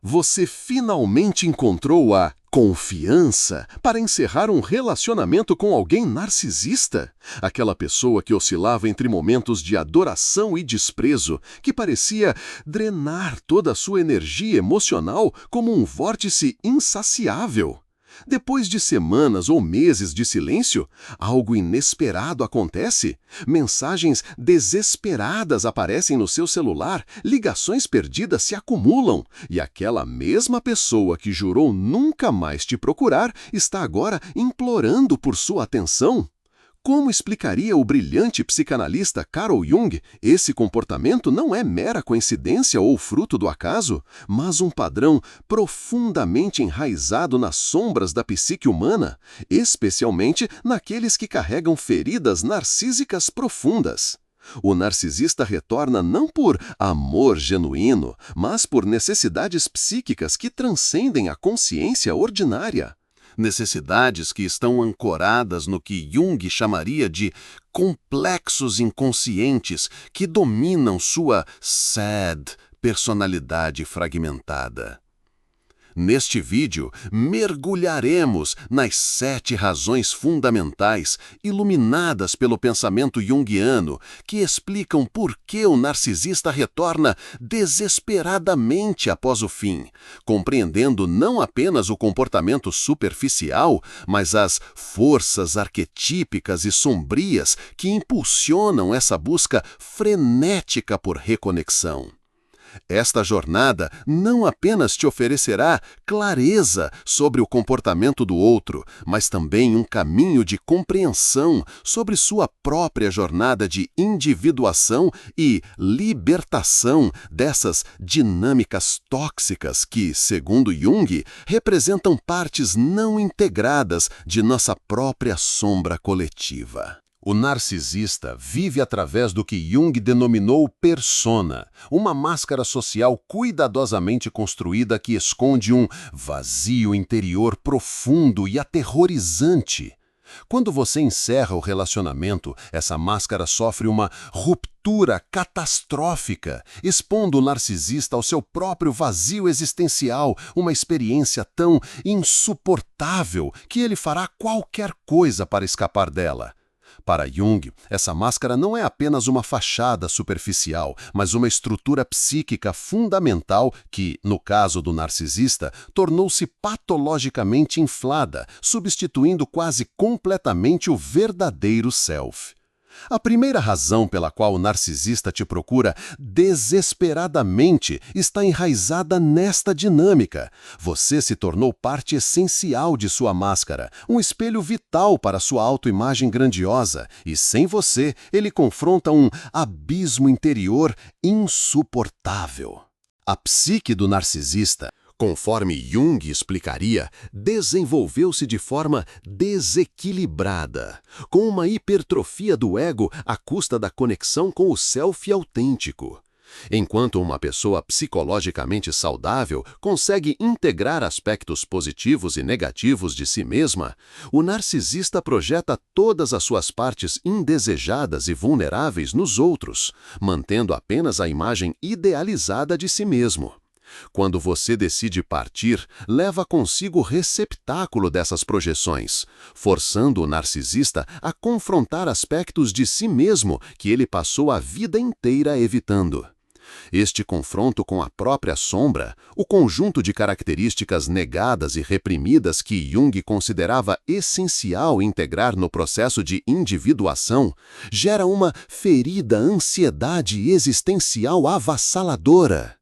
Você finalmente encontrou a confiança para encerrar um relacionamento com alguém narcisista? Aquela pessoa que oscilava entre momentos de adoração e desprezo, que parecia drenar toda a sua energia emocional como um vórtice insaciável. Depois de semanas ou meses de silêncio, algo inesperado acontece. Mensagens desesperadas aparecem no seu celular, ligações perdidas se acumulam, e aquela mesma pessoa que jurou nunca mais te procurar está agora implorando por sua atenção. Como explicaria o brilhante psicanalista Carl Jung, esse comportamento não é mera coincidência ou fruto do acaso, mas um padrão profundamente enraizado nas sombras da psique humana, especialmente naqueles que carregam feridas narcísicas profundas. O narcisista retorna não por amor genuíno, mas por necessidades psíquicas que transcendem a consciência ordinária. Necessidades que estão ancoradas no que Jung chamaria de complexos inconscientes que dominam sua sad personalidade fragmentada. Neste vídeo, mergulharemos nas 7 razões fundamentais iluminadas pelo pensamento junguiano que explicam por que o narcisista retorna desesperadamente após o fim, compreendendo não apenas o comportamento superficial, mas as forças arquetípicas e sombrias que impulsionam essa busca frenética por reconexão. Esta jornada não apenas te oferecerá clareza sobre o comportamento do outro, mas também um caminho de compreensão sobre sua própria jornada de individuação e libertação dessas dinâmicas tóxicas que, segundo Jung, representam partes não integradas de nossa própria sombra coletiva. O narcisista vive através do que Jung denominou persona, uma máscara social cuidadosamente construída que esconde um vazio interior profundo e aterrorizante. Quando você encerra o relacionamento, essa máscara sofre uma ruptura catastrófica, expondo o narcisista ao seu próprio vazio existencial, uma experiência tão insuportável que ele fará qualquer coisa para escapar dela. Para Jung, essa máscara não é apenas uma fachada superficial, mas uma estrutura psíquica fundamental que, no caso do narcisista, tornou-se patologicamente inflada, substituindo quase completamente o verdadeiro self. A primeira razão pela qual o narcisista te procura desesperadamente está enraizada nesta dinâmica. Você se tornou parte essencial de sua máscara, um espelho vital para sua autoimagem grandiosa, e sem você, ele confronta um abismo interior insuportável. A psique do narcisista, conforme Jung explicaria, desenvolveu-se de forma desequilibrada, com uma hipertrofia do ego à custa da conexão com o self autêntico. Enquanto uma pessoa psicologicamente saudável consegue integrar aspectos positivos e negativos de si mesma, o narcisista projeta todas as suas partes indesejadas e vulneráveis nos outros, mantendo apenas a imagem idealizada de si mesmo. Quando você decide partir, leva consigo o receptáculo dessas projeções, forçando o narcisista a confrontar aspectos de si mesmo que ele passou a vida inteira evitando. Este confronto com a própria sombra, o conjunto de características negadas e reprimidas que Jung considerava essencial integrar no processo de individuação, gera uma ferida ansiedade existencial avassaladora.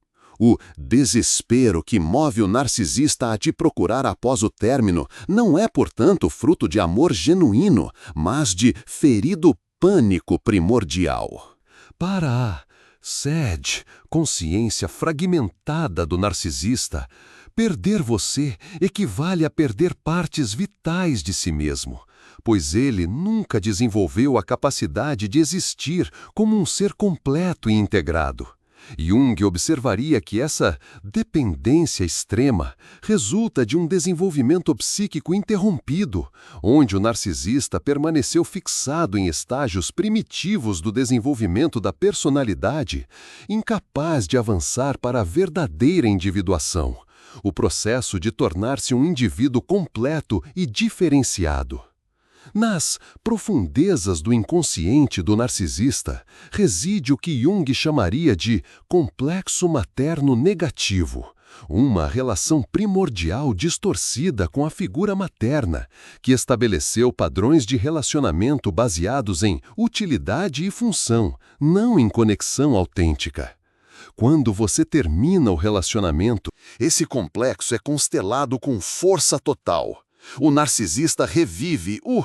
O desespero que move o narcisista a te procurar após o término não é, portanto, fruto de amor genuíno, mas de ferido pânico primordial. Para a sad consciência fragmentada do narcisista, perder você equivale a perder partes vitais de si mesmo, pois ele nunca desenvolveu a capacidade de existir como um ser completo e integrado. Jung observaria que essa dependência extrema resulta de um desenvolvimento psíquico interrompido, onde o narcisista permaneceu fixado em estágios primitivos do desenvolvimento da personalidade, incapaz de avançar para a verdadeira individuação, o processo de tornar-se um indivíduo completo e diferenciado. Nas profundezas do inconsciente do narcisista reside o que Jung chamaria de complexo materno negativo, uma relação primordial distorcida com a figura materna, que estabeleceu padrões de relacionamento baseados em utilidade e função, não em conexão autêntica. Quando você termina o relacionamento, esse complexo é constelado com força total. O narcisista revive o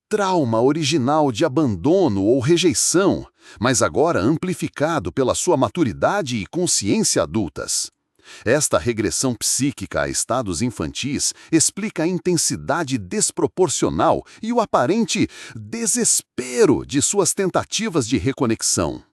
trauma original de abandono ou rejeição, mas agora amplificado pela sua maturidade e consciência adultas. Esta regressão psíquica a estados infantis explica a intensidade desproporcional e o aparente desespero de suas tentativas de reconexão.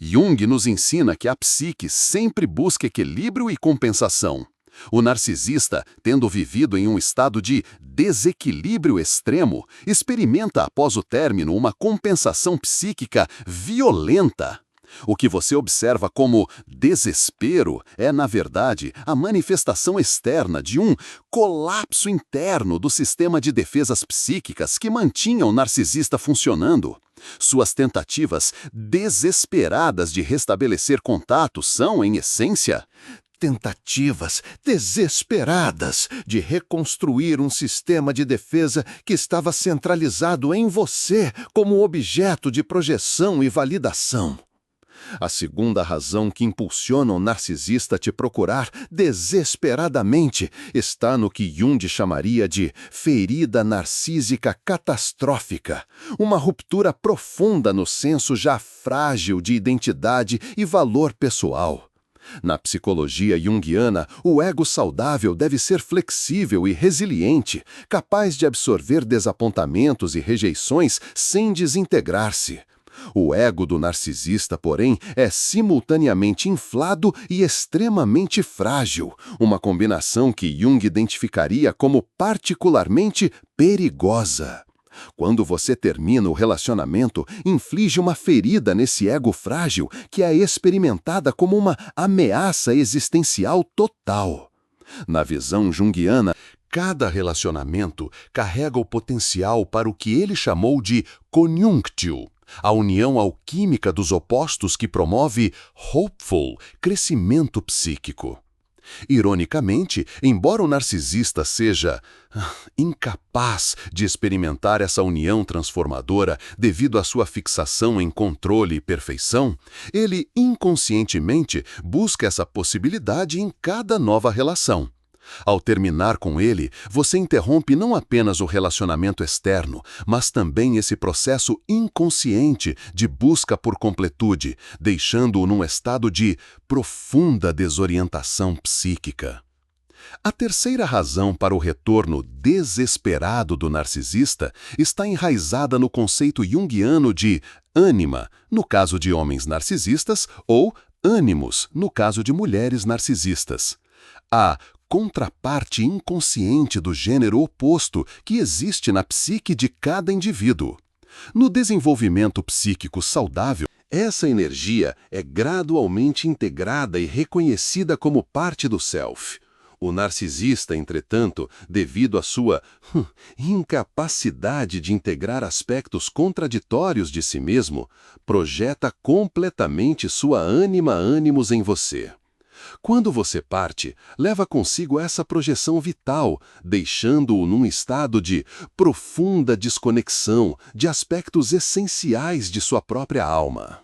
Jung nos ensina que a psique sempre busca equilíbrio e compensação. O narcisista, tendo vivido em um estado de desequilíbrio extremo, experimenta após o término uma compensação psíquica violenta. O que você observa como desespero é, na verdade, a manifestação externa de um colapso interno do sistema de defesas psíquicas que mantinha o narcisista funcionando. Suas tentativas desesperadas de restabelecer contato são, em essência, tentativas desesperadas de reconstruir um sistema de defesa que estava centralizado em você como objeto de projeção e validação. A segunda razão que impulsiona o narcisista a te procurar desesperadamente está no que Jung chamaria de ferida narcísica catastrófica, uma ruptura profunda no senso já frágil de identidade e valor pessoal. Na psicologia junguiana, o ego saudável deve ser flexível e resiliente, capaz de absorver desapontamentos e rejeições sem desintegrar-se. O ego do narcisista, porém, é simultaneamente inflado e extremamente frágil, uma combinação que Jung identificaria como particularmente perigosa. Quando você termina o relacionamento, inflige uma ferida nesse ego frágil que é experimentada como uma ameaça existencial total. Na visão junguiana, cada relacionamento carrega o potencial para o que ele chamou de conjunctio, a união alquímica dos opostos que promove hopeful crescimento psíquico. Ironicamente, embora o narcisista seja incapaz de experimentar essa união transformadora devido à sua fixação em controle e perfeição, ele inconscientemente busca essa possibilidade em cada nova relação. Ao terminar com ele, você interrompe não apenas o relacionamento externo, mas também esse processo inconsciente de busca por completude, deixando-o num estado de profunda desorientação psíquica. A terceira razão para o retorno desesperado do narcisista está enraizada no conceito junguiano de ânima, no caso de homens narcisistas, ou ânimos, no caso de mulheres narcisistas. A contraparte inconsciente do gênero oposto que existe na psique de cada indivíduo. No desenvolvimento psíquico saudável, essa energia é gradualmente integrada e reconhecida como parte do self. O narcisista, entretanto, devido à sua incapacidade de integrar aspectos contraditórios de si mesmo, projeta completamente sua ânima-ânimos em você. Quando você parte, leva consigo essa projeção vital, deixando-o num estado de profunda desconexão de aspectos essenciais de sua própria alma.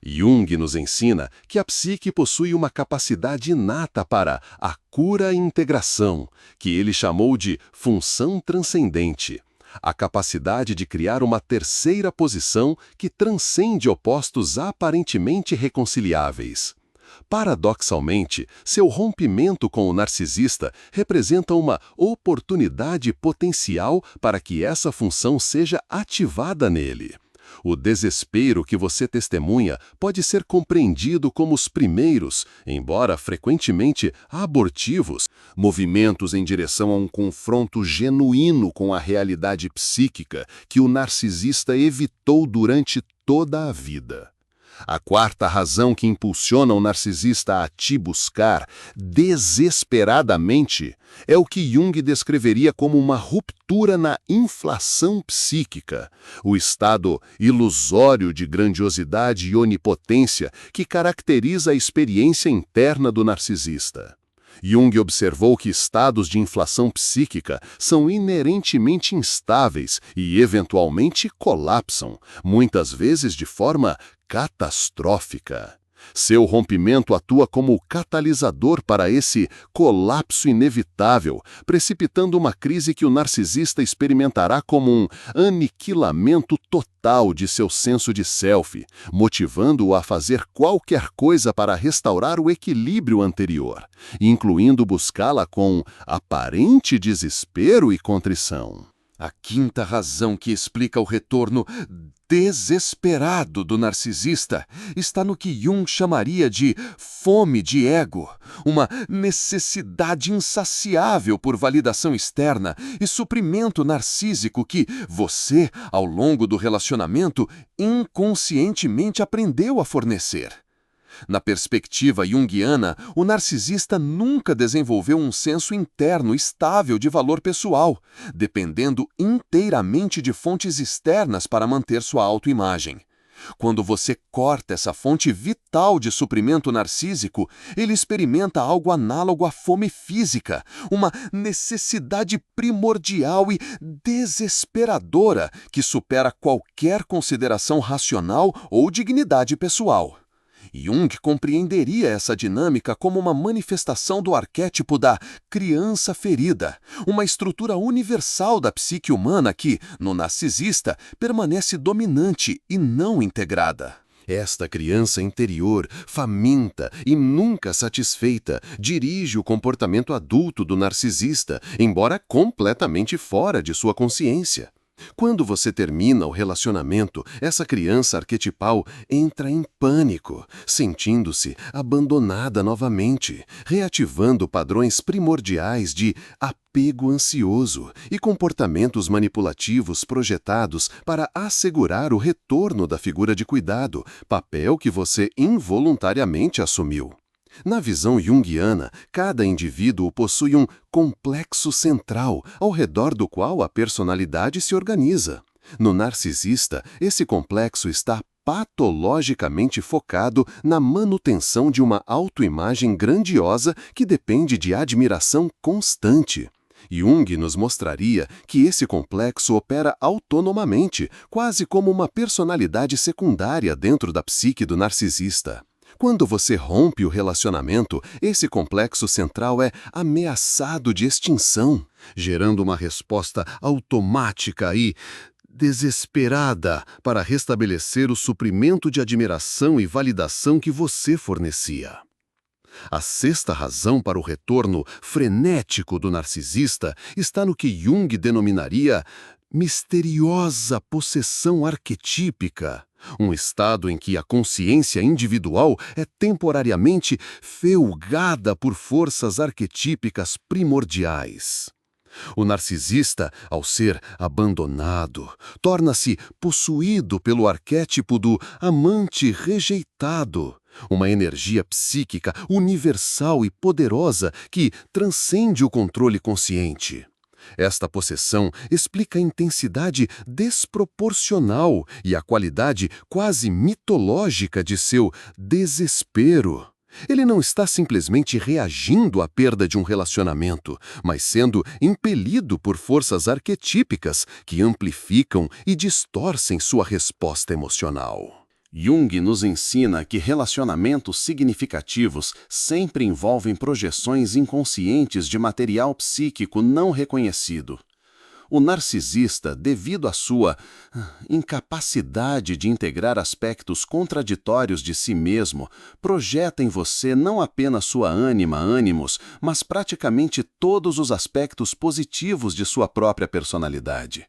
Jung nos ensina que a psique possui uma capacidade inata para a cura e integração, que ele chamou de função transcendente, a capacidade de criar uma terceira posição que transcende opostos aparentemente reconciliáveis. Paradoxalmente, seu rompimento com o narcisista representa uma oportunidade potencial para que essa função seja ativada nele. O desespero que você testemunha pode ser compreendido como os primeiros, embora frequentemente abortivos, movimentos em direção a um confronto genuíno com a realidade psíquica que o narcisista evitou durante toda a vida. A quarta razão que impulsiona o narcisista a te buscar desesperadamente é o que Jung descreveria como uma ruptura na inflação psíquica, o estado ilusório de grandiosidade e onipotência que caracteriza a experiência interna do narcisista. Jung observou que estados de inflação psíquica são inerentemente instáveis e, eventualmente, colapsam, muitas vezes de forma catastrófica. Seu rompimento atua como catalisador para esse colapso inevitável, precipitando uma crise que o narcisista experimentará como um aniquilamento total de seu senso de self, motivando-o a fazer qualquer coisa para restaurar o equilíbrio anterior, incluindo buscá-la com aparente desespero e contrição. A quinta razão que explica o retorno desesperado do narcisista está no que Jung chamaria de fome de ego, uma necessidade insaciável por validação externa e suprimento narcísico que você, ao longo do relacionamento, inconscientemente aprendeu a fornecer. Na perspectiva junguiana, o narcisista nunca desenvolveu um senso interno estável de valor pessoal, dependendo inteiramente de fontes externas para manter sua autoimagem. Quando você corta essa fonte vital de suprimento narcísico, ele experimenta algo análogo à fome física, uma necessidade primordial e desesperadora que supera qualquer consideração racional ou dignidade pessoal. Jung compreenderia essa dinâmica como uma manifestação do arquétipo da criança ferida, uma estrutura universal da psique humana que, no narcisista, permanece dominante e não integrada. Esta criança interior, faminta e nunca satisfeita, dirige o comportamento adulto do narcisista, embora completamente fora de sua consciência. Quando você termina o relacionamento, essa criança arquetipal entra em pânico, sentindo-se abandonada novamente, reativando padrões primordiais de apego ansioso e comportamentos manipulativos projetados para assegurar o retorno da figura de cuidado, papel que você involuntariamente assumiu. Na visão junguiana, cada indivíduo possui um complexo central, ao redor do qual a personalidade se organiza. No narcisista, esse complexo está patologicamente focado na manutenção de uma autoimagem grandiosa que depende de admiração constante. Jung nos mostraria que esse complexo opera autonomamente, quase como uma personalidade secundária dentro da psique do narcisista. Quando você rompe o relacionamento, esse complexo central é ameaçado de extinção, gerando uma resposta automática e desesperada para restabelecer o suprimento de admiração e validação que você fornecia. A sexta razão para o retorno frenético do narcisista está no que Jung denominaria misteriosa possessão arquetípica, um estado em que a consciência individual é temporariamente felgada por forças arquetípicas primordiais. O narcisista, ao ser abandonado, torna-se possuído pelo arquétipo do amante rejeitado, uma energia psíquica universal e poderosa que transcende o controle consciente. Esta possessão explica a intensidade desproporcional e a qualidade quase mitológica de seu desespero. Ele não está simplesmente reagindo à perda de um relacionamento, mas sendo impelido por forças arquetípicas que amplificam e distorcem sua resposta emocional. Jung nos ensina que relacionamentos significativos sempre envolvem projeções inconscientes de material psíquico não reconhecido. O narcisista, devido à sua incapacidade de integrar aspectos contraditórios de si mesmo, projeta em você não apenas sua ânimos, mas praticamente todos os aspectos positivos de sua própria personalidade.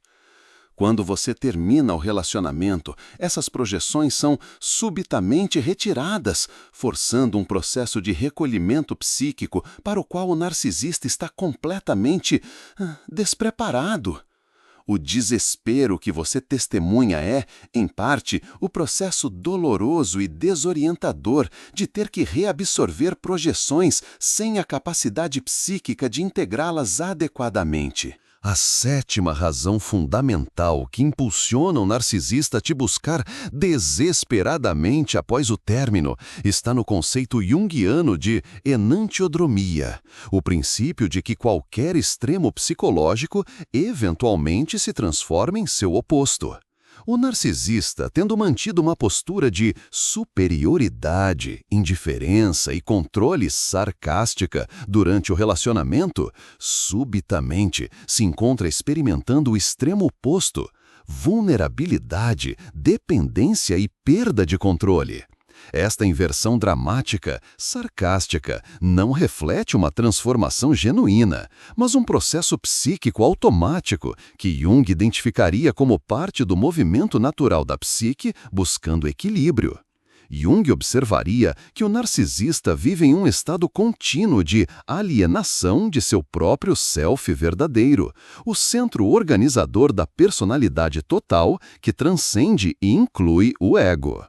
Quando você termina o relacionamento, essas projeções são subitamente retiradas, forçando um processo de recolhimento psíquico para o qual o narcisista está completamente despreparado. O desespero que você testemunha é, em parte, o processo doloroso e desorientador de ter que reabsorver projeções sem a capacidade psíquica de integrá-las adequadamente. A sétima razão fundamental que impulsiona o narcisista a te buscar desesperadamente após o término está no conceito junguiano de enantiodromia, o princípio de que qualquer extremo psicológico eventualmente se transforma em seu oposto. O narcisista, tendo mantido uma postura de superioridade, indiferença e controle sarcástica durante o relacionamento, subitamente se encontra experimentando o extremo oposto: vulnerabilidade, dependência e perda de controle. Esta inversão dramática, sarcástica, não reflete uma transformação genuína, mas um processo psíquico automático que Jung identificaria como parte do movimento natural da psique buscando equilíbrio. Jung observaria que o narcisista vive em um estado contínuo de alienação de seu próprio self verdadeiro, o centro organizador da personalidade total que transcende e inclui o ego.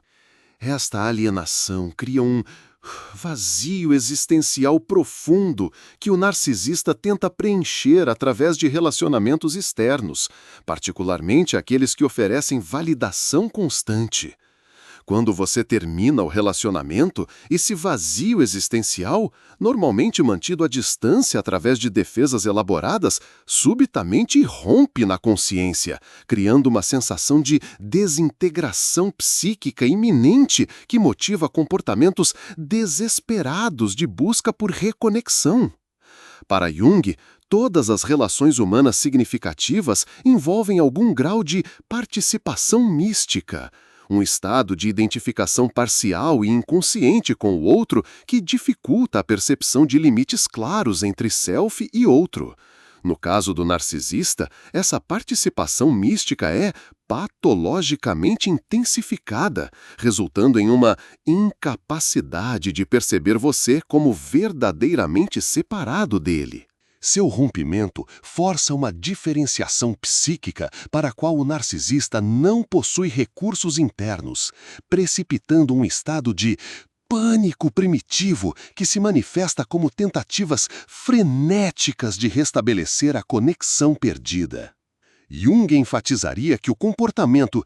Esta alienação cria um vazio existencial profundo que o narcisista tenta preencher através de relacionamentos externos, particularmente aqueles que oferecem validação constante. Quando você termina o relacionamento, esse vazio existencial, normalmente mantido à distância através de defesas elaboradas, subitamente irrompe na consciência, criando uma sensação de desintegração psíquica iminente que motiva comportamentos desesperados de busca por reconexão. Para Jung, todas as relações humanas significativas envolvem algum grau de participação mística, um estado de identificação parcial e inconsciente com o outro que dificulta a percepção de limites claros entre self e outro. No caso do narcisista, essa participação mística é patologicamente intensificada, resultando em uma incapacidade de perceber você como verdadeiramente separado dele. Seu rompimento força uma diferenciação psíquica para a qual o narcisista não possui recursos internos, precipitando um estado de pânico primitivo que se manifesta como tentativas frenéticas de restabelecer a conexão perdida. Jung enfatizaria que o comportamento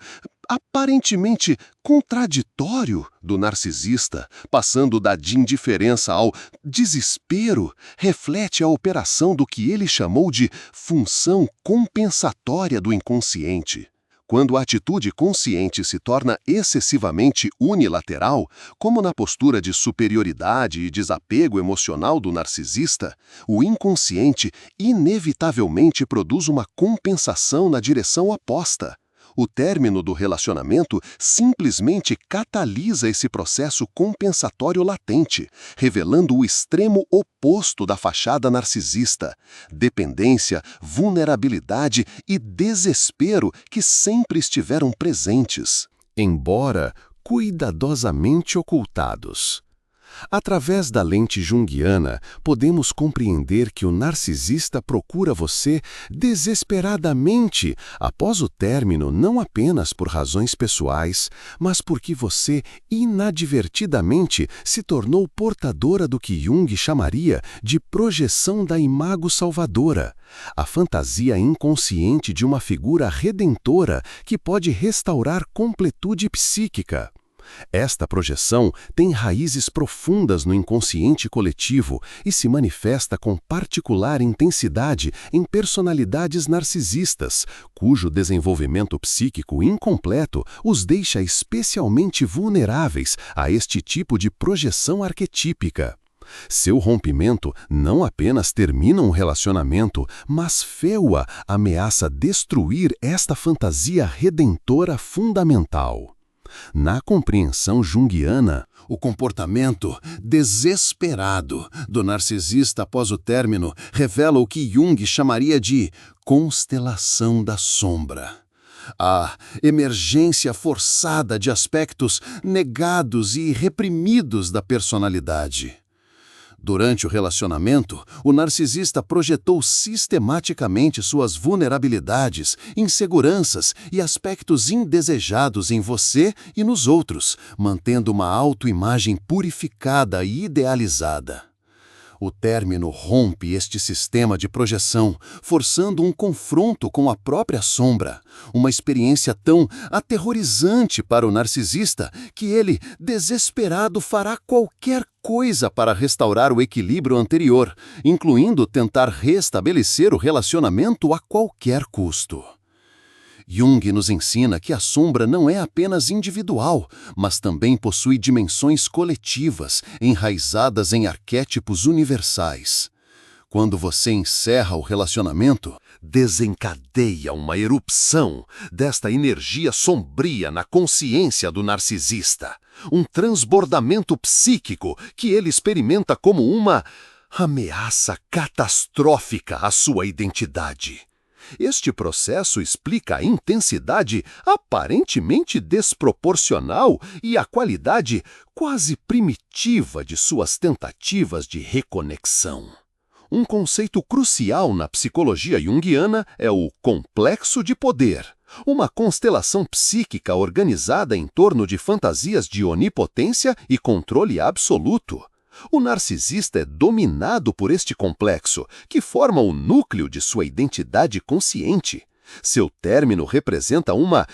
aparentemente contraditório do narcisista, passando da indiferença ao desespero, reflete a operação do que ele chamou de função compensatória do inconsciente. Quando a atitude consciente se torna excessivamente unilateral, como na postura de superioridade e desapego emocional do narcisista, o inconsciente inevitavelmente produz uma compensação na direção oposta. O término do relacionamento simplesmente catalisa esse processo compensatório latente, revelando o extremo oposto da fachada narcisista: dependência, vulnerabilidade e desespero que sempre estiveram presentes, embora cuidadosamente ocultados. Através da lente junguiana, podemos compreender que o narcisista procura você desesperadamente após o término não apenas por razões pessoais, mas porque você inadvertidamente se tornou portadora do que Jung chamaria de projeção da imago salvadora, a fantasia inconsciente de uma figura redentora que pode restaurar completude psíquica. Esta projeção tem raízes profundas no inconsciente coletivo e se manifesta com particular intensidade em personalidades narcisistas, cujo desenvolvimento psíquico incompleto os deixa especialmente vulneráveis a este tipo de projeção arquetípica. Seu rompimento não apenas termina um relacionamento, mas Feua ameaça destruir esta fantasia redentora fundamental. Na compreensão junguiana, o comportamento desesperado do narcisista após o término revela o que Jung chamaria de constelação da sombra. A emergência forçada de aspectos negados e reprimidos da personalidade. Durante o relacionamento, o narcisista projetou sistematicamente suas vulnerabilidades, inseguranças e aspectos indesejados em você e nos outros, mantendo uma autoimagem purificada e idealizada. O término rompe este sistema de projeção, forçando um confronto com a própria sombra, uma experiência tão aterrorizante para o narcisista que ele, desesperado, fará qualquer coisa para restaurar o equilíbrio anterior, incluindo tentar restabelecer o relacionamento a qualquer custo. Jung nos ensina que a sombra não é apenas individual, mas também possui dimensões coletivas, enraizadas em arquétipos universais. Quando você encerra o relacionamento, desencadeia uma erupção desta energia sombria na consciência do narcisista, um transbordamento psíquico que ele experimenta como uma ameaça catastrófica à sua identidade. Este processo explica a intensidade aparentemente desproporcional e a qualidade quase primitiva de suas tentativas de reconexão. Um conceito crucial na psicologia junguiana é o complexo de poder, uma constelação psíquica organizada em torno de fantasias de onipotência e controle absoluto. O narcisista é dominado por este complexo, que forma o núcleo de sua identidade consciente. Seu término representa uma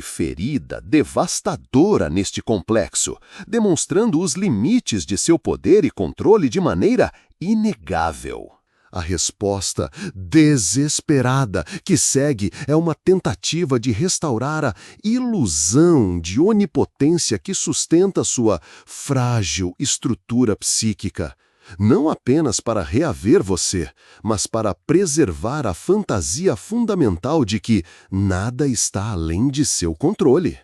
ferida devastadora neste complexo, demonstrando os limites de seu poder e controle de maneira inegável. A resposta desesperada que segue é uma tentativa de restaurar a ilusão de onipotência que sustenta sua frágil estrutura psíquica, não apenas para reaver você, mas para preservar a fantasia fundamental de que nada está além de seu controle.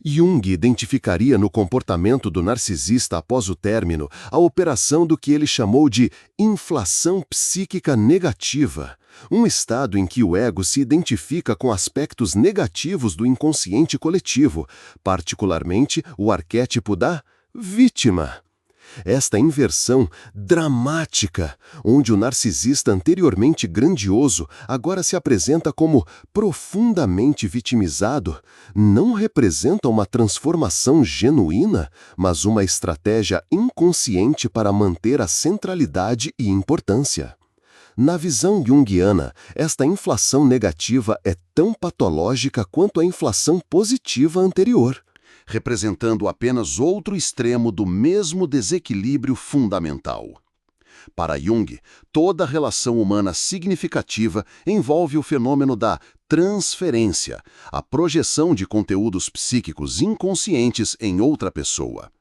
Jung identificaria no comportamento do narcisista após o término a operação do que ele chamou de inflação psíquica negativa, um estado em que o ego se identifica com aspectos negativos do inconsciente coletivo, particularmente o arquétipo da vítima. Esta inversão dramática, onde o narcisista anteriormente grandioso agora se apresenta como profundamente vitimizado, não representa uma transformação genuína, mas uma estratégia inconsciente para manter a centralidade e importância. Na visão junguiana, esta inflação negativa é tão patológica quanto a inflação positiva anterior, representando apenas outro extremo do mesmo desequilíbrio fundamental. Para Jung, toda relação humana significativa envolve o fenômeno da transferência, a projeção de conteúdos psíquicos inconscientes em outra pessoa.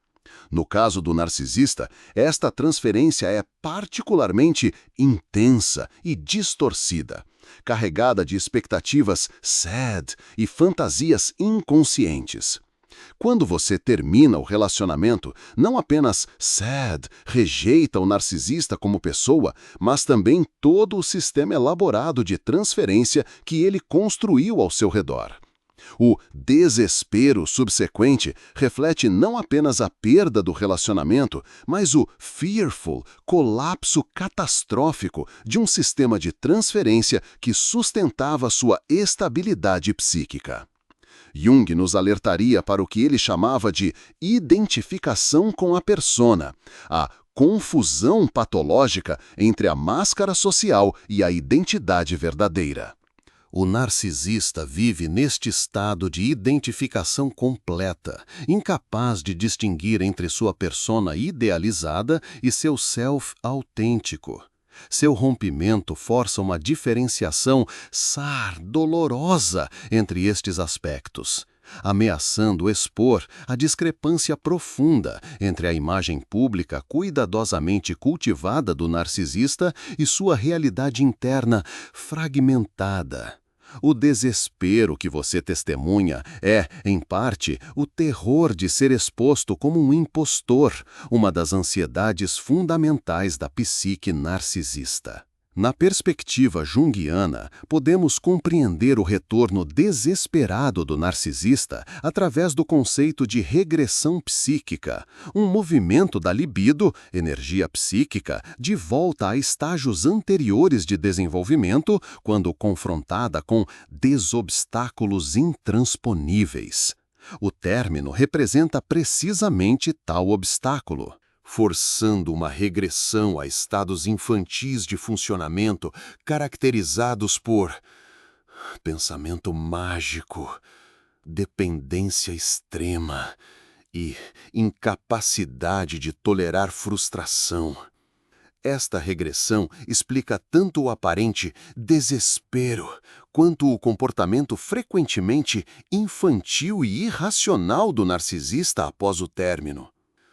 No caso do narcisista, esta transferência é particularmente intensa e distorcida, carregada de expectativas e fantasias inconscientes. Quando você termina o relacionamento, não apenas rejeita o narcisista como pessoa, mas também todo o sistema elaborado de transferência que ele construiu ao seu redor. O desespero subsequente reflete não apenas a perda do relacionamento, mas o colapso catastrófico de um sistema de transferência que sustentava sua estabilidade psíquica. Jung nos alertaria para o que ele chamava de identificação com a persona, a confusão patológica entre a máscara social e a identidade verdadeira. O narcisista vive neste estado de identificação completa, incapaz de distinguir entre sua persona idealizada e seu self autêntico. Seu rompimento força uma diferenciação dolorosa entre estes aspectos, ameaçando expor a discrepância profunda entre a imagem pública cuidadosamente cultivada do narcisista e sua realidade interna fragmentada. O desespero que você testemunha é, em parte, o terror de ser exposto como um impostor, uma das ansiedades fundamentais da psique narcisista. Na perspectiva junguiana, podemos compreender o retorno desesperado do narcisista através do conceito de regressão psíquica, um movimento da libido, energia psíquica, de volta a estágios anteriores de desenvolvimento, quando confrontada com desobstáculos intransponíveis. O término representa precisamente tal obstáculo, forçando uma regressão a estados infantis de funcionamento caracterizados por pensamento mágico, dependência extrema e incapacidade de tolerar frustração. Esta regressão explica tanto o aparente desespero quanto o comportamento frequentemente infantil e irracional do narcisista após o término.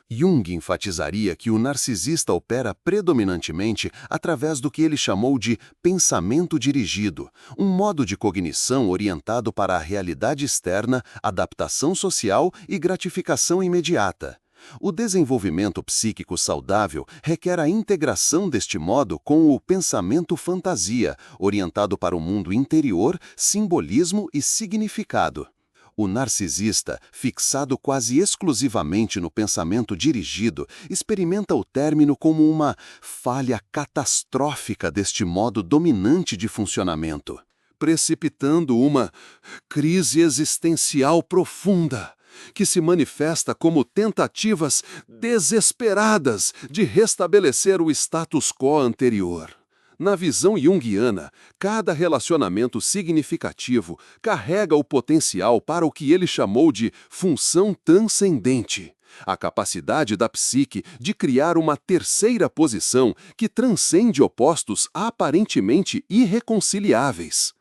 Jung enfatizaria que o narcisista opera predominantemente através do que ele chamou de pensamento dirigido, um modo de cognição orientado para a realidade externa, adaptação social e gratificação imediata. O desenvolvimento psíquico saudável requer a integração deste modo com o pensamento fantasia, orientado para o mundo interior, simbolismo e significado. O narcisista, fixado quase exclusivamente no pensamento dirigido, experimenta o término como uma falha catastrófica deste modo dominante de funcionamento, precipitando uma crise existencial profunda, que se manifesta como tentativas desesperadas de restabelecer o status quo anterior. Na visão junguiana, cada relacionamento significativo carrega o potencial para o que ele chamou de função transcendente, a capacidade da psique de criar uma terceira posição que transcende opostos aparentemente irreconciliáveis.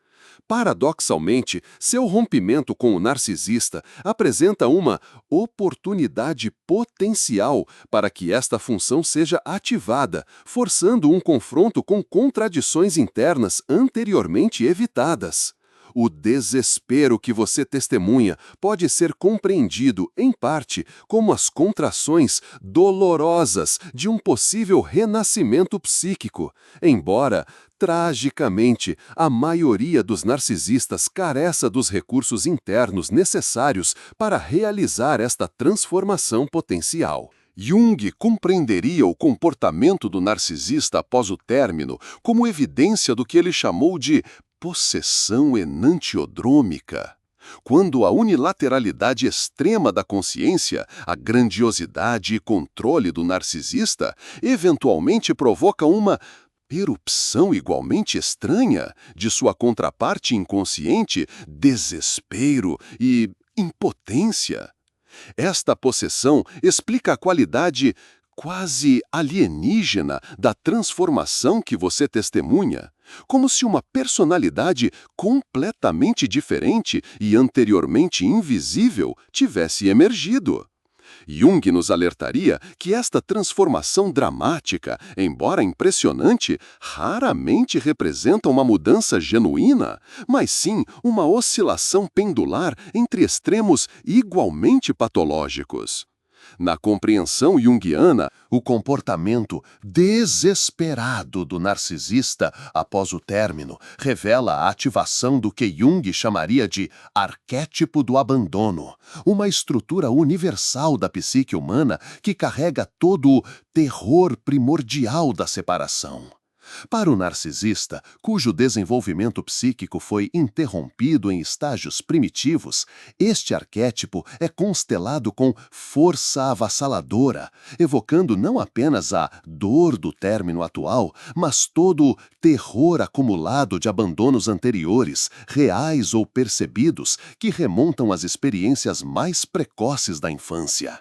Paradoxalmente, seu rompimento com o narcisista apresenta uma oportunidade potencial para que esta função seja ativada, forçando um confronto com contradições internas anteriormente evitadas. O desespero que você testemunha pode ser compreendido, em parte, como as contrações dolorosas de um possível renascimento psíquico, embora, tragicamente, a maioria dos narcisistas careça dos recursos internos necessários para realizar esta transformação potencial. Jung compreenderia o comportamento do narcisista após o término como evidência do que ele chamou de possessão enantiodrômica, quando a unilateralidade extrema da consciência, a grandiosidade e controle do narcisista, eventualmente provoca uma erupção igualmente estranha de sua contraparte inconsciente, desespero e impotência. Esta possessão explica a qualidade quase alienígena da transformação que você testemunha, como se uma personalidade completamente diferente e anteriormente invisível tivesse emergido. Jung nos alertaria que esta transformação dramática, embora impressionante, raramente representa uma mudança genuína, mas sim uma oscilação pendular entre extremos igualmente patológicos. Na compreensão junguiana, o comportamento desesperado do narcisista após o término revela a ativação do que Jung chamaria de arquétipo do abandono, uma estrutura universal da psique humana que carrega todo o terror primordial da separação. Para o narcisista, cujo desenvolvimento psíquico foi interrompido em estágios primitivos, este arquétipo é constelado com força avassaladora, evocando não apenas a dor do término atual, mas todo o terror acumulado de abandonos anteriores, reais ou percebidos, que remontam às experiências mais precoces da infância.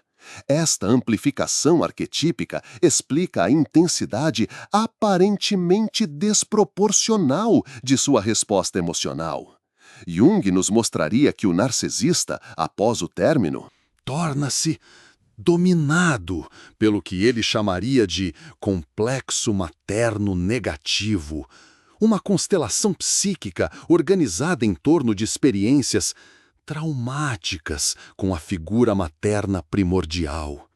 Esta amplificação arquetípica explica a intensidade aparentemente desproporcional de sua resposta emocional. Jung nos mostraria que o narcisista, após o término, torna-se dominado pelo que ele chamaria de complexo materno negativo, uma constelação psíquica organizada em torno de experiências traumáticas com a figura materna primordial.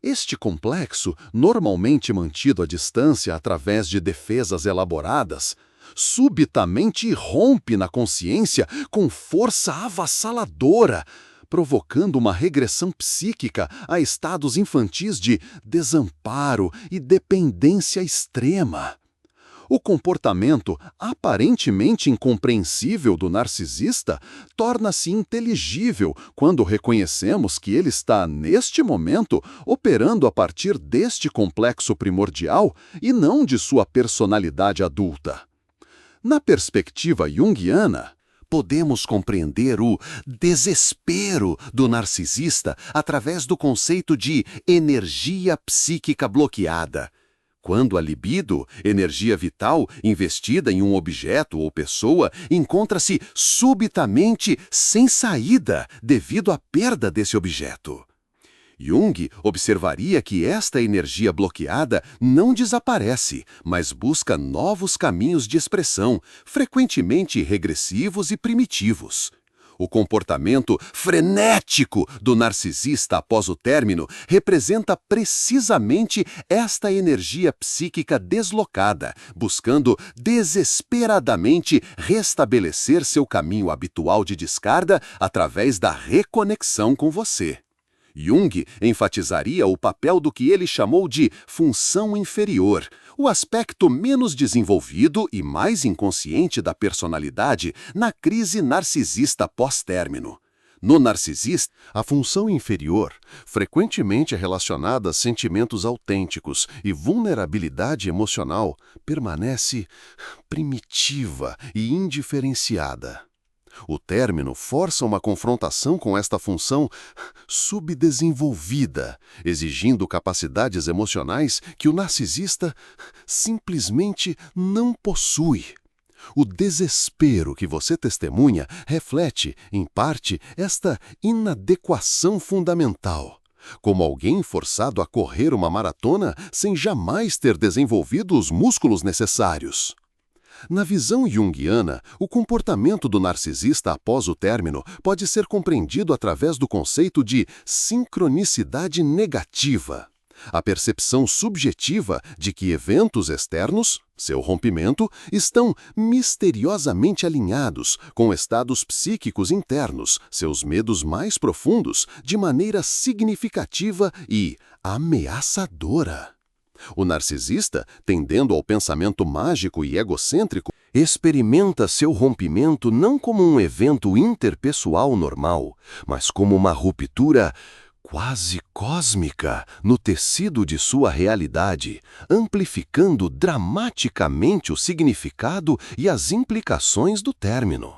Este complexo, normalmente mantido à distância através de defesas elaboradas, subitamente irrompe na consciência com força avassaladora, provocando uma regressão psíquica a estados infantis de desamparo e dependência extrema. O comportamento aparentemente incompreensível do narcisista torna-se inteligível quando reconhecemos que ele está, neste momento, operando a partir deste complexo primordial e não de sua personalidade adulta. Na perspectiva junguiana, podemos compreender o desespero do narcisista através do conceito de energia psíquica bloqueada. Quando a libido, energia vital investida em um objeto ou pessoa, encontra-se subitamente sem saída devido à perda desse objeto. Jung observaria que esta energia bloqueada não desaparece, mas busca novos caminhos de expressão, frequentemente regressivos e primitivos. O comportamento frenético do narcisista após o término representa precisamente esta energia psíquica deslocada, buscando desesperadamente restabelecer seu caminho habitual de descarga através da reconexão com você. Jung enfatizaria o papel do que ele chamou de função inferior, o aspecto menos desenvolvido e mais inconsciente da personalidade na crise narcisista pós-término. No narcisista, a função inferior, frequentemente relacionada a sentimentos autênticos e vulnerabilidade emocional, permanece primitiva e indiferenciada. O término força uma confrontação com esta função subdesenvolvida, exigindo capacidades emocionais que o narcisista simplesmente não possui. O desespero que você testemunha reflete, em parte, esta inadequação fundamental. Como alguém forçado a correr uma maratona sem jamais ter desenvolvido os músculos necessários. Na visão junguiana, o comportamento do narcisista após o término pode ser compreendido através do conceito de sincronicidade negativa. A percepção subjetiva de que eventos externos, seu rompimento, estão misteriosamente alinhados com estados psíquicos internos, seus medos mais profundos, de maneira significativa e ameaçadora. O narcisista, tendendo ao pensamento mágico e egocêntrico, experimenta seu rompimento não como um evento interpessoal normal, mas como uma ruptura quase cósmica no tecido de sua realidade, amplificando dramaticamente o significado e as implicações do término.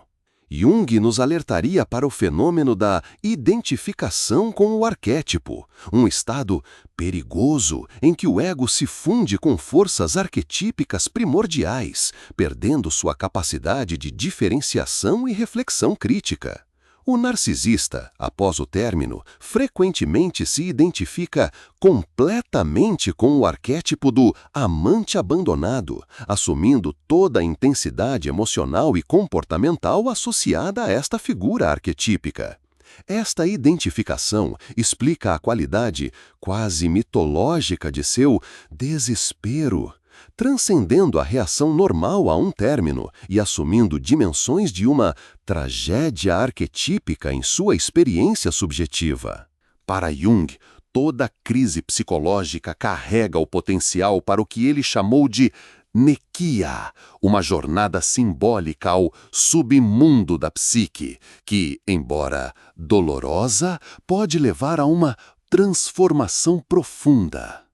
Jung nos alertaria para o fenômeno da identificação com o arquétipo, um estado perigoso em que o ego se funde com forças arquetípicas primordiais, perdendo sua capacidade de diferenciação e reflexão crítica. O narcisista, após o término, frequentemente se identifica completamente com o arquétipo do amante abandonado, assumindo toda a intensidade emocional e comportamental associada a esta figura arquetípica. Esta identificação explica a qualidade quase mitológica de seu desespero, transcendendo a reação normal a um término e assumindo dimensões de uma tragédia arquetípica em sua experiência subjetiva. Para Jung, toda crise psicológica carrega o potencial para o que ele chamou de nequia, uma jornada simbólica ao submundo da psique, que, embora dolorosa, pode levar a uma transformação profunda.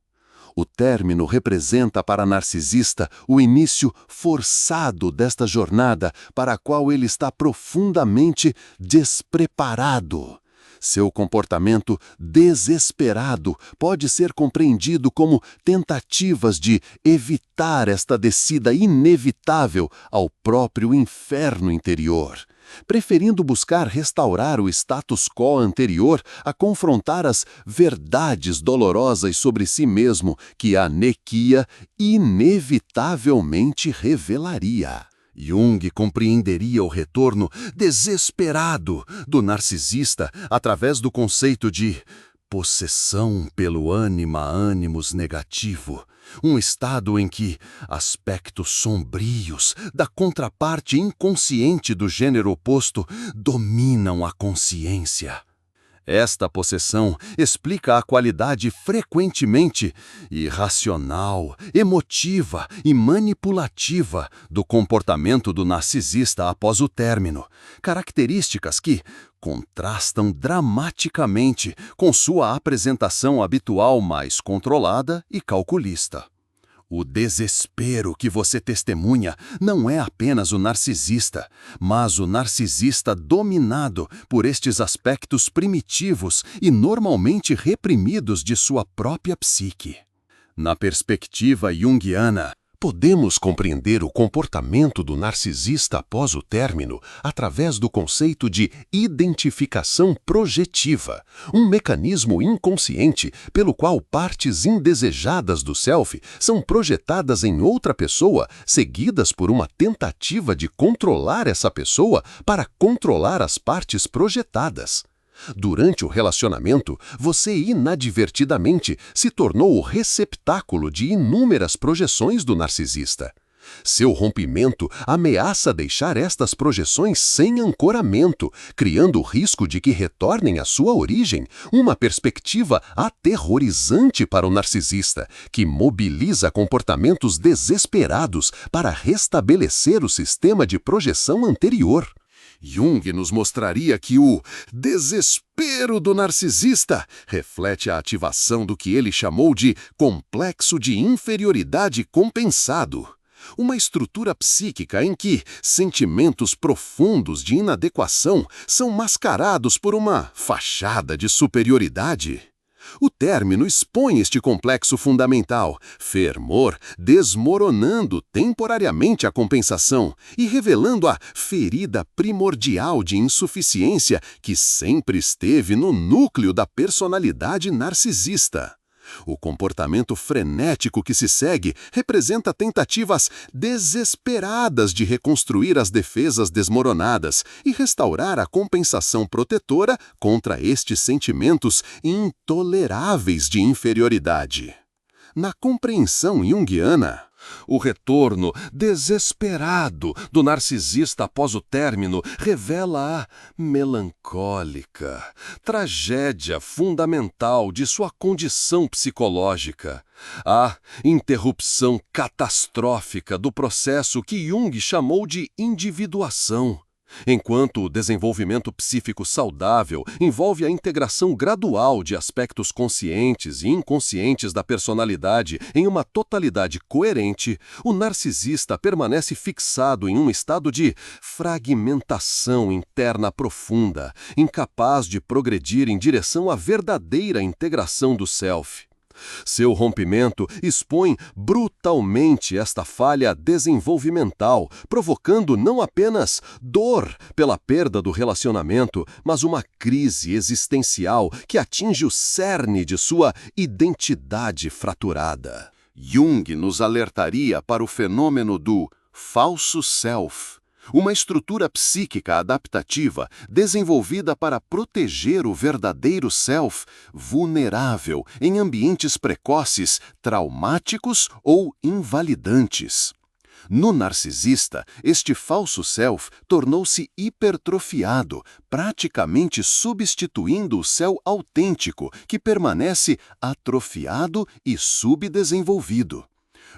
O término representa para narcisista o início forçado desta jornada para a qual ele está profundamente despreparado. Seu comportamento desesperado pode ser compreendido como tentativas de evitar esta descida inevitável ao próprio inferno interior, preferindo buscar restaurar o status quo anterior a confrontar as verdades dolorosas sobre si mesmo que a nequia inevitavelmente revelaria. Jung compreenderia o retorno desesperado do narcisista através do conceito de possessão pelo ânima-ânimos negativo, um estado em que aspectos sombrios da contraparte inconsciente do gênero oposto dominam a consciência. Esta possessão explica a qualidade frequentemente irracional, emotiva e manipulativa do comportamento do narcisista após o término, características que contrastam dramaticamente com sua apresentação habitual mais controlada e calculista. O desespero que você testemunha não é apenas o narcisista, mas o narcisista dominado por estes aspectos primitivos e normalmente reprimidos de sua própria psique. Na perspectiva junguiana, podemos compreender o comportamento do narcisista após o término através do conceito de identificação projetiva, um mecanismo inconsciente pelo qual partes indesejadas do self são projetadas em outra pessoa, seguidas por uma tentativa de controlar essa pessoa para controlar as partes projetadas. Durante o relacionamento, você inadvertidamente se tornou o receptáculo de inúmeras projeções do narcisista. Seu rompimento ameaça deixar estas projeções sem ancoramento, criando o risco de que retornem à sua origem, uma perspectiva aterrorizante para o narcisista, que mobiliza comportamentos desesperados para restabelecer o sistema de projeção anterior. Jung nos mostraria que o desespero do narcisista reflete a ativação do que ele chamou de complexo de inferioridade compensado, uma estrutura psíquica em que sentimentos profundos de inadequação são mascarados por uma fachada de superioridade. O término expõe este complexo fundamental, fermor, desmoronando temporariamente a compensação e revelando a ferida primordial de insuficiência que sempre esteve no núcleo da personalidade narcisista. O comportamento frenético que se segue representa tentativas desesperadas de reconstruir as defesas desmoronadas e restaurar a compensação protetora contra estes sentimentos intoleráveis de inferioridade. Na compreensão junguiana, o retorno desesperado do narcisista após o término revela a melancólica tragédia fundamental de sua condição psicológica, a interrupção catastrófica do processo que Jung chamou de individuação. Enquanto o desenvolvimento psíquico saudável envolve a integração gradual de aspectos conscientes e inconscientes da personalidade em uma totalidade coerente, o narcisista permanece fixado em um estado de fragmentação interna profunda, incapaz de progredir em direção à verdadeira integração do self. Seu rompimento expõe brutalmente esta falha desenvolvimental, provocando não apenas dor pela perda do relacionamento, mas uma crise existencial que atinge o cerne de sua identidade fraturada. Jung nos alertaria para o fenômeno do falso self, uma estrutura psíquica adaptativa desenvolvida para proteger o verdadeiro self vulnerável em ambientes precoces, traumáticos ou invalidantes. No narcisista, este falso self tornou-se hipertrofiado, praticamente substituindo o self autêntico, que permanece atrofiado e subdesenvolvido.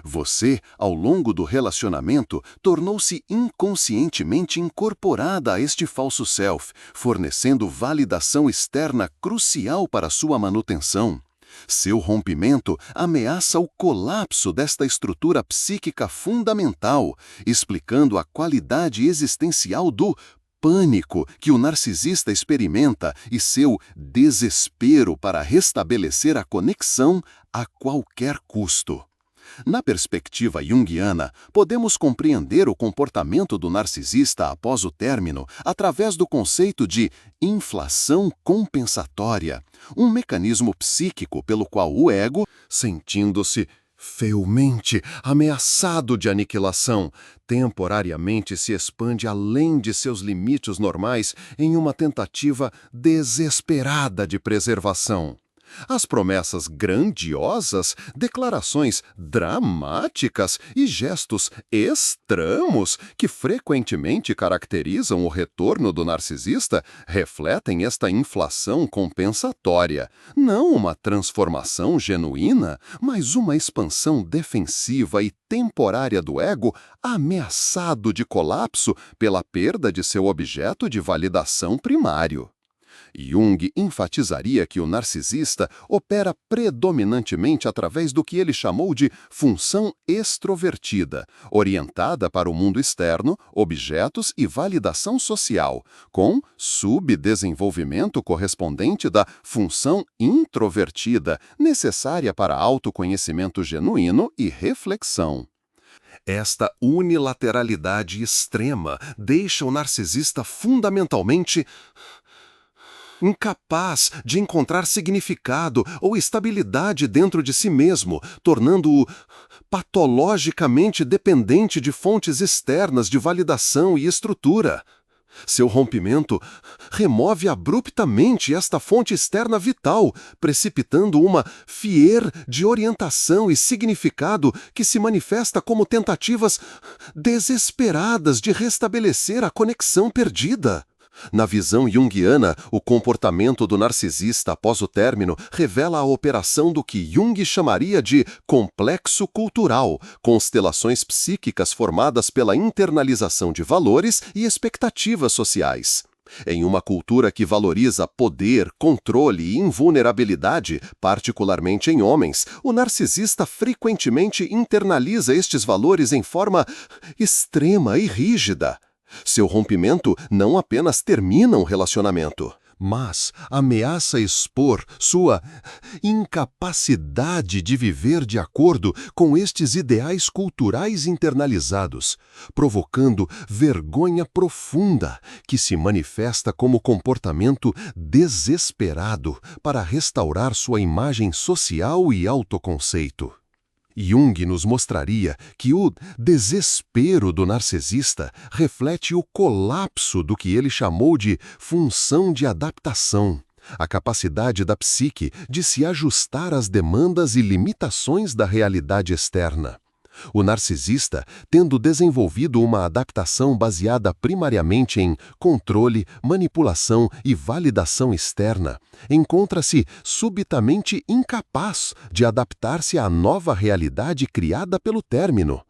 Você, ao longo do relacionamento, tornou-se inconscientemente incorporada a este falso self, fornecendo validação externa crucial para sua manutenção. Seu rompimento ameaça o colapso desta estrutura psíquica fundamental, explicando a qualidade existencial do pânico que o narcisista experimenta e seu desespero para restabelecer a conexão a qualquer custo. Na perspectiva junguiana, podemos compreender o comportamento do narcisista após o término através do conceito de inflação compensatória, um mecanismo psíquico pelo qual o ego, sentindo-se feelmente ameaçado de aniquilação, temporariamente se expande além de seus limites normais em uma tentativa desesperada de preservação. As promessas grandiosas, declarações dramáticas e gestos extremos que frequentemente caracterizam o retorno do narcisista refletem esta inflação compensatória, não uma transformação genuína, mas uma expansão defensiva e temporária do ego ameaçado de colapso pela perda de seu objeto de validação primário. Jung enfatizaria que o narcisista opera predominantemente através do que ele chamou de função extrovertida, orientada para o mundo externo, objetos e validação social, com subdesenvolvimento correspondente da função introvertida, necessária para autoconhecimento genuíno e reflexão. Esta unilateralidade extrema deixa o narcisista fundamentalmente incapaz de encontrar significado ou estabilidade dentro de si mesmo, tornando-o patologicamente dependente de fontes externas de validação e estrutura. Seu rompimento remove abruptamente esta fonte externa vital, precipitando uma fier de orientação e significado que se manifesta como tentativas desesperadas de restabelecer a conexão perdida. Na visão junguiana, o comportamento do narcisista após o término revela a operação do que Jung chamaria de complexo cultural, constelações psíquicas formadas pela internalização de valores e expectativas sociais. Em uma cultura que valoriza poder, controle e invulnerabilidade, particularmente em homens, o narcisista frequentemente internaliza estes valores em forma extrema e rígida. Seu rompimento não apenas termina um relacionamento, mas ameaça expor sua incapacidade de viver de acordo com estes ideais culturais internalizados, provocando vergonha profunda que se manifesta como comportamento desesperado para restaurar sua imagem social e autoconceito. Jung nos mostraria que o desespero do narcisista reflete o colapso do que ele chamou de função de adaptação, a capacidade da psique de se ajustar às demandas e limitações da realidade externa. O narcisista, tendo desenvolvido uma adaptação baseada primariamente em controle, manipulação e validação externa, encontra-se subitamente incapaz de adaptar-se à nova realidade criada pelo término.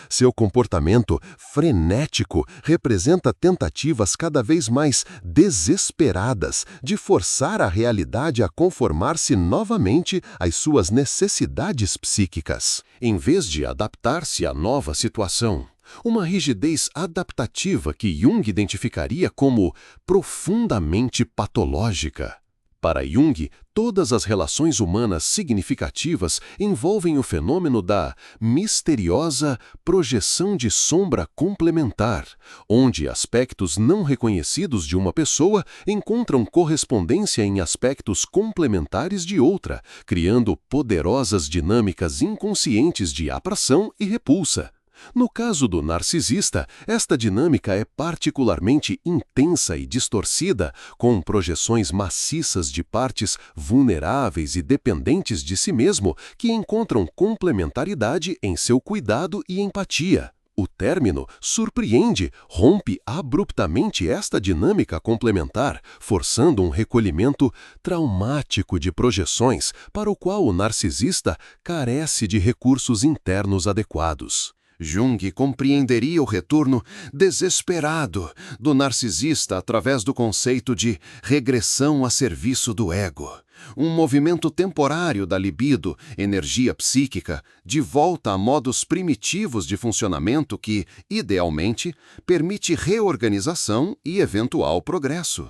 Seu comportamento frenético representa tentativas cada vez mais desesperadas de forçar a realidade a conformar-se novamente às suas necessidades psíquicas. Em vez de adaptar-se à nova situação, uma rigidez adaptativa que Jung identificaria como profundamente patológica. Para Jung, todas as relações humanas significativas envolvem o fenômeno da misteriosa projeção de sombra complementar, onde aspectos não reconhecidos de uma pessoa encontram correspondência em aspectos complementares de outra, criando poderosas dinâmicas inconscientes de atração e repulsa. No caso do narcisista, esta dinâmica é particularmente intensa e distorcida, com projeções maciças de partes vulneráveis e dependentes de si mesmo que encontram complementaridade em seu cuidado e empatia. O término surpreende, rompe abruptamente esta dinâmica complementar, forçando um recolhimento traumático de projeções para o qual o narcisista carece de recursos internos adequados. Jung compreenderia o retorno desesperado do narcisista através do conceito de regressão a serviço do ego, um movimento temporário da libido, energia psíquica, de volta a modos primitivos de funcionamento que, idealmente, permite reorganização e eventual progresso.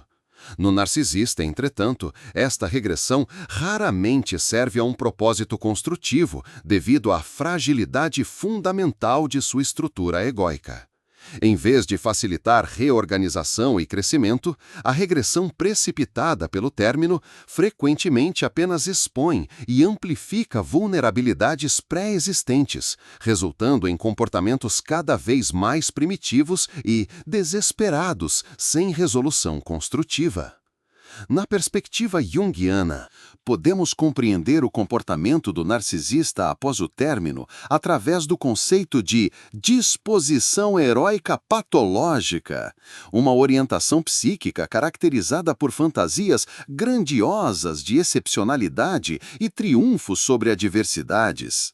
No narcisista, entretanto, esta regressão raramente serve a um propósito construtivo devido à fragilidade fundamental de sua estrutura egóica. Em vez de facilitar reorganização e crescimento, a regressão precipitada pelo término frequentemente apenas expõe e amplifica vulnerabilidades pré-existentes, resultando em comportamentos cada vez mais primitivos e desesperados, sem resolução construtiva. Na perspectiva junguiana, podemos compreender o comportamento do narcisista após o término através do conceito de disposição heróica patológica, uma orientação psíquica caracterizada por fantasias grandiosas de excepcionalidade e triunfo sobre adversidades.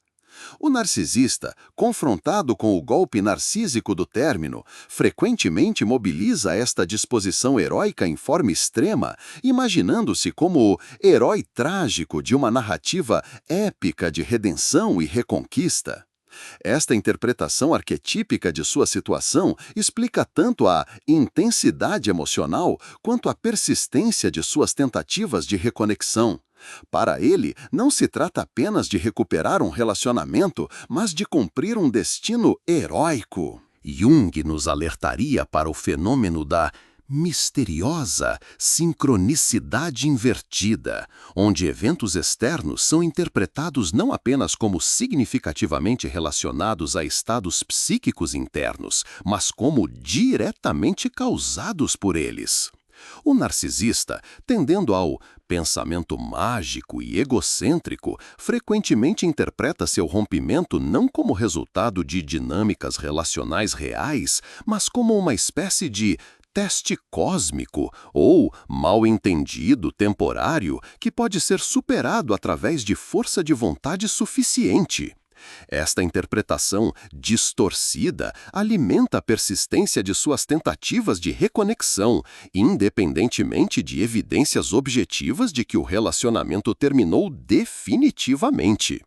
O narcisista, confrontado com o golpe narcísico do término, frequentemente mobiliza esta disposição heróica em forma extrema, imaginando-se como o herói trágico de uma narrativa épica de redenção e reconquista. Esta interpretação arquetípica de sua situação explica tanto a intensidade emocional quanto a persistência de suas tentativas de reconexão. Para ele, não se trata apenas de recuperar um relacionamento, mas de cumprir um destino heróico. Jung nos alertaria para o fenômeno da misteriosa sincronicidade invertida, onde eventos externos são interpretados não apenas como significativamente relacionados a estados psíquicos internos, mas como diretamente causados por eles. O narcisista, tendendo ao pensamento mágico e egocêntrico, frequentemente interpreta seu rompimento não como resultado de dinâmicas relacionais reais, mas como uma espécie de teste cósmico ou mal-entendido temporário que pode ser superado através de força de vontade suficiente. Esta interpretação distorcida alimenta a persistência de suas tentativas de reconexão, independentemente de evidências objetivas de que o relacionamento terminou definitivamente.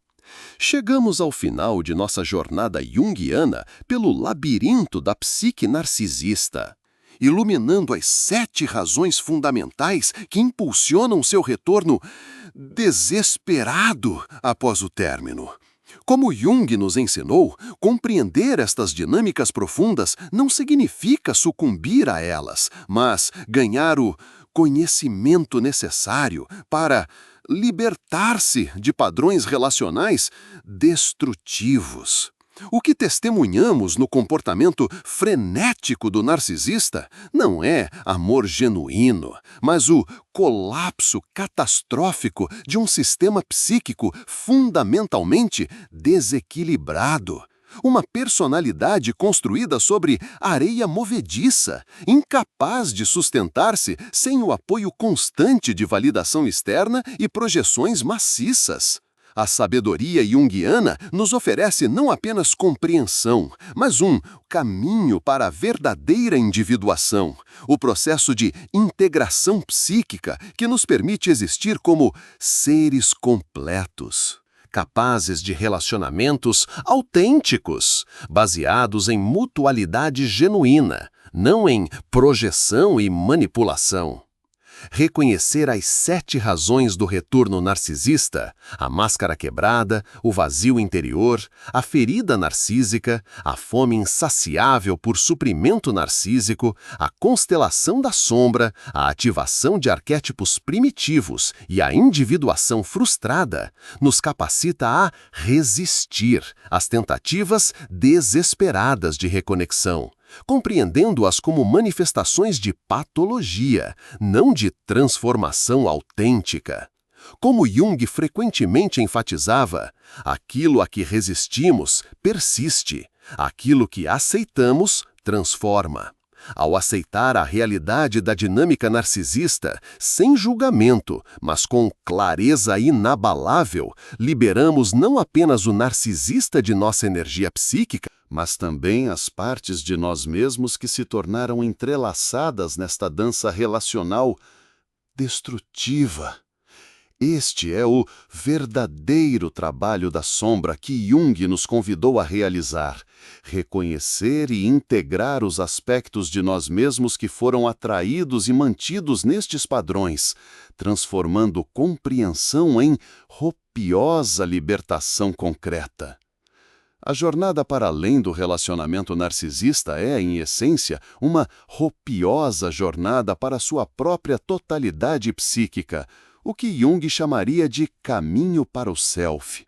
Chegamos ao final de nossa jornada junguiana pelo labirinto da psique narcisista, iluminando as 7 razões fundamentais que impulsionam seu retorno desesperado após o término. Como Jung nos ensinou, compreender estas dinâmicas profundas não significa sucumbir a elas, mas ganhar o conhecimento necessário para libertar-se de padrões relacionais destrutivos. O que testemunhamos no comportamento frenético do narcisista não é amor genuíno, mas o colapso catastrófico de um sistema psíquico fundamentalmente desequilibrado. Uma personalidade construída sobre areia movediça, incapaz de sustentar-se sem o apoio constante de validação externa e projeções maciças. A sabedoria junguiana nos oferece não apenas compreensão, mas um caminho para a verdadeira individuação, o processo de integração psíquica que nos permite existir como seres completos, capazes de relacionamentos autênticos, baseados em mutualidade genuína, não em projeção e manipulação. Reconhecer as 7 razões do retorno narcisista, a máscara quebrada, o vazio interior, a ferida narcísica, a fome insaciável por suprimento narcísico, a constelação da sombra, a ativação de arquétipos primitivos e a individuação frustrada, nos capacita a resistir às tentativas desesperadas de reconexão, compreendendo-as como manifestações de patologia, não de transformação autêntica. Como Jung frequentemente enfatizava, aquilo a que resistimos persiste, aquilo que aceitamos transforma. Ao aceitar a realidade da dinâmica narcisista, sem julgamento, mas com clareza inabalável, liberamos não apenas o narcisista de nossa energia psíquica, mas também as partes de nós mesmos que se tornaram entrelaçadas nesta dança relacional destrutiva. Este é o verdadeiro trabalho da sombra que Jung nos convidou a realizar: reconhecer e integrar os aspectos de nós mesmos que foram atraídos e mantidos nestes padrões, transformando compreensão em ropiosa libertação concreta. A jornada para além do relacionamento narcisista é, em essência, uma ropiosa jornada para sua própria totalidade psíquica, o que Jung chamaria de caminho para o self.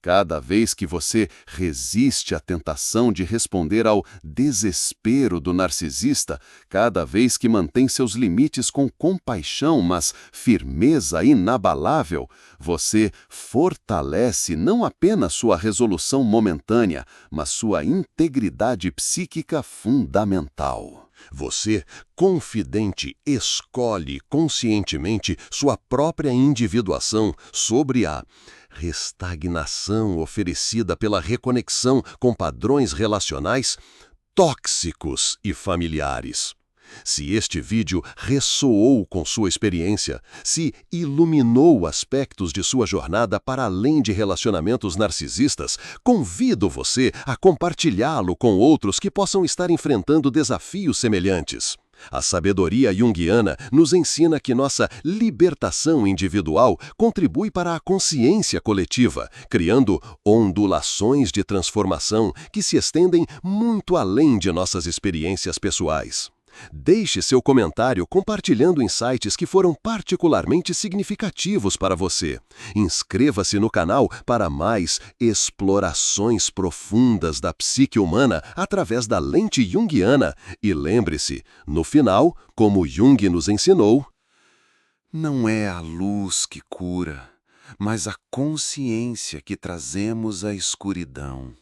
Cada vez que você resiste à tentação de responder ao desespero do narcisista, cada vez que mantém seus limites com compaixão, mas firmeza inabalável, você fortalece não apenas sua resolução momentânea, mas sua integridade psíquica fundamental. Você, confidente, escolhe conscientemente sua própria individuação sobre a restagnação oferecida pela reconexão com padrões relacionais tóxicos e familiares. Se este vídeo ressoou com sua experiência, se iluminou aspectos de sua jornada para além de relacionamentos narcisistas, convido você a compartilhá-lo com outros que possam estar enfrentando desafios semelhantes. A sabedoria junguiana nos ensina que nossa libertação individual contribui para a consciência coletiva, criando ondulações de transformação que se estendem muito além de nossas experiências pessoais. Deixe seu comentário compartilhando insights que foram particularmente significativos para você. Inscreva-se no canal para mais explorações profundas da psique humana através da lente junguiana. E lembre-se, no final, como Jung nos ensinou, não é a luz que cura, mas a consciência que trazemos à escuridão.